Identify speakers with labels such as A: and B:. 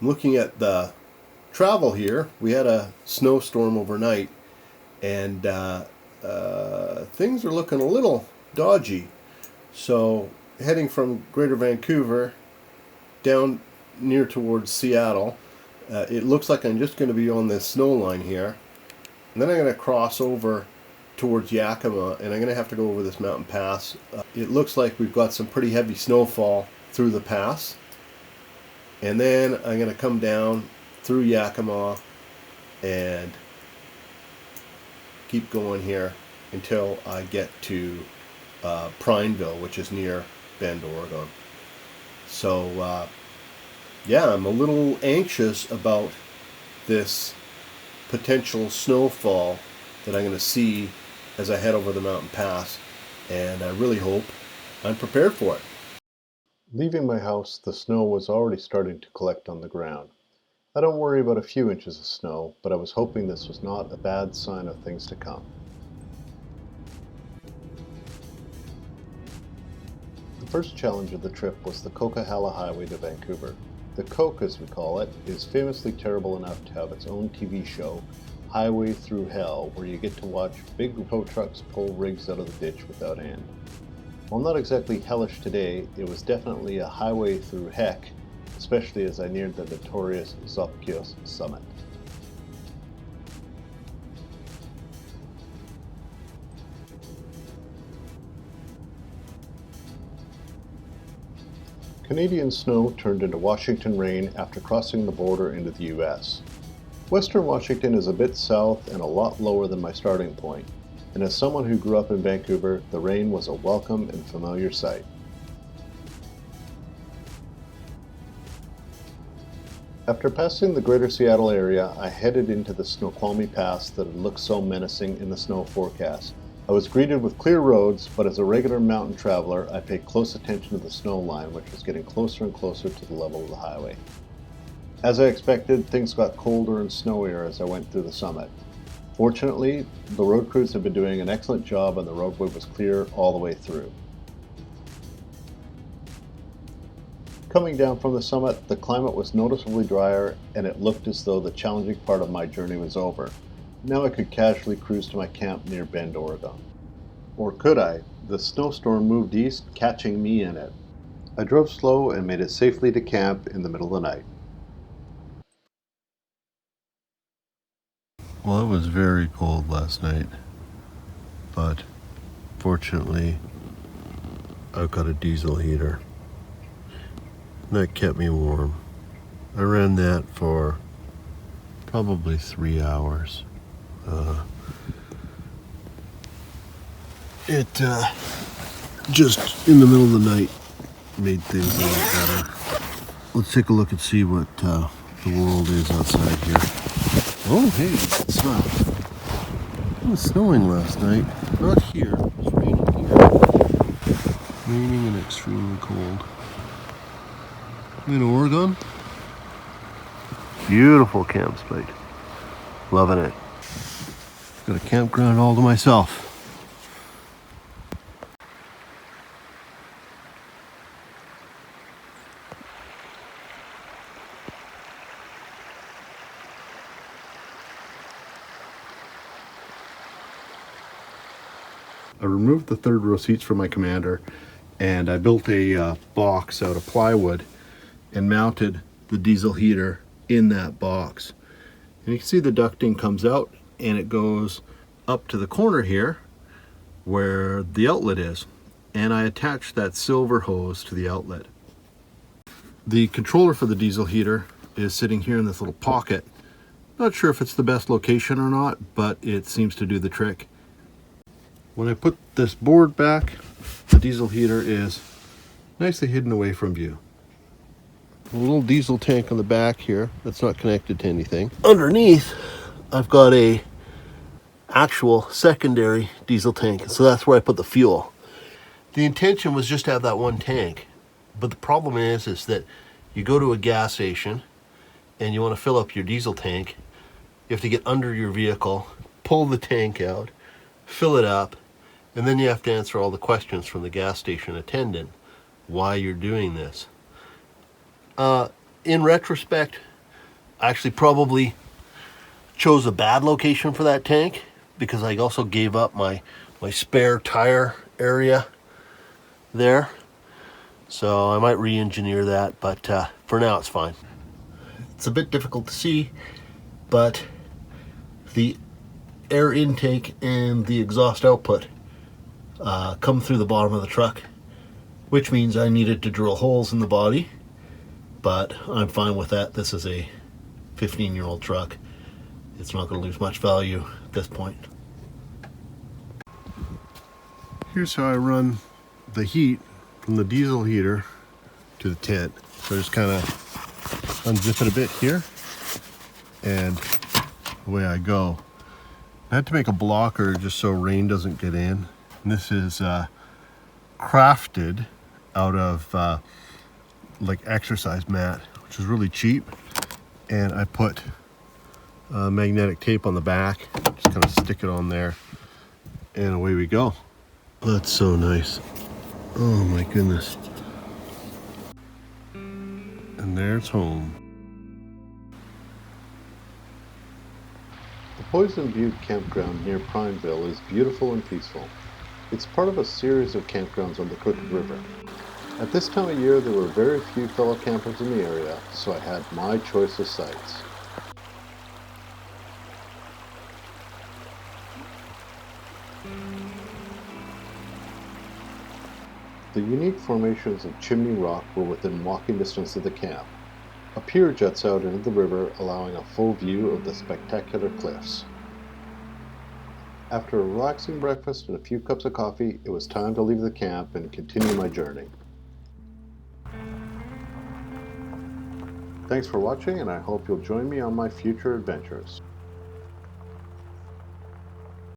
A: I'm looking at the travel here. We had a snowstorm overnight, and things are looking a little dodgy. So heading from Greater Vancouver down near towards Seattle, it looks like I'm just going to be on this snow line here, and then I'm going to cross over towards Yakima, and I'm going to have to go over this mountain pass. It looks like we've got some pretty heavy snowfall through the pass, and then I'm going to come down through Yakima and keep going here until I get to Prineville, which is near Bend, Oregon. So yeah, I'm a little anxious about this potential snowfall that I'm going to see as I head over the mountain pass, and I really hope I'm prepared for it. Leaving my house, the snow was already starting to collect on the ground. I don't worry about a few inches of snow, but I was hoping this was not a bad sign of things to come. The first challenge of the trip was the Coquihalla Highway to Vancouver. The Coke, as we call it, is famously terrible enough to have its own TV show, Highway Through Hell, where you get to watch big tow trucks pull rigs out of the ditch without end. While not exactly hellish today, it was definitely a highway through heck, especially as I neared the notorious Zopkios summit. Canadian snow turned into Washington rain after crossing the border into the US. Western Washington is a bit south and a lot lower than my starting point, and as someone who grew up in Vancouver, the rain was a welcome and familiar sight. After passing the greater Seattle area, I headed into the Snoqualmie Pass that had looked so menacing in the snow forecast. I was greeted with clear roads, but as a regular mountain traveler, I paid close attention to the snow line, which was getting closer and closer to the level of the highway. As I expected, things got colder and snowier as I went through the summit. Fortunately, the road crews have been doing an excellent job and the roadway was clear all the way through. Coming down from the summit, the climate was noticeably drier and it looked as though the challenging part of my journey was over. Now I could casually cruise to my camp near Bend, Oregon. Or could I? The snowstorm moved east, catching me in it. I drove slow and made it safely to camp in the middle of the night. Well, it was very cold last night, but fortunately I've got a diesel heater. That kept me warm. I ran that for probably 3 hours. It just in the middle of the night made things a little better. Let's take a look and see what the world is outside here. Oh, hey, it's not. It was snowing last night. Not here. It was raining here. Raining and extremely cold. I'm in Oregon. Beautiful campsite. Loving it. Got a campground all to myself. I removed the third row seats from my Commander and I built a box out of plywood and mounted the diesel heater in that box. And you can see the ducting comes out and it goes up to the corner here where the outlet is. And I attached that silver hose to the outlet. The controller for the diesel heater is sitting here in this little pocket. Not sure if it's the best location or not, but it seems to do the trick. When I put this board back, the diesel heater is nicely hidden away from view. A little diesel tank on the back here that's not connected to anything. Underneath, I've got a actual secondary diesel tank, so that's where I put the fuel. The intention was just to have that one tank, but the problem is that you go to a gas station and you want to fill up your diesel tank. You have to get under your vehicle, pull the tank out, fill it up, and then you have to answer all the questions from the gas station attendant why you're doing this. In retrospect,
B: I actually probably chose a bad location for that tank because I also gave up my spare tire area there. So I might re-engineer that, but for now it's fine. It's a bit difficult to see, but the air intake and the exhaust output come through the bottom of the truck, which means I needed to drill holes in the body, but I'm fine with that. This is a 15-year-old truck. It's not going to lose much value at this point.
A: Here's how I run the heat from the diesel heater to the tent. So I just kind of unzip it a bit here, and away I go. I had to make a blocker just so rain doesn't get in. And this is crafted out of like exercise mat, which is really cheap. And I put magnetic tape on the back, just kind of stick it on there, and away we go. That's so nice. Oh my goodness. And there's home. The Poison Butte campground near Prineville is beautiful and peaceful. It's part of a series of campgrounds on the Crooked River. At this time of year, there were very few fellow campers in the area, so I had my choice of sites. The unique formations of Chimney Rock were within walking distance of the camp. A pier juts out into the river, allowing a full view of the spectacular cliffs. After a relaxing breakfast and a few cups of coffee, it was time to leave the camp and continue my journey. Thanks for watching, and I hope you'll join me on my future adventures.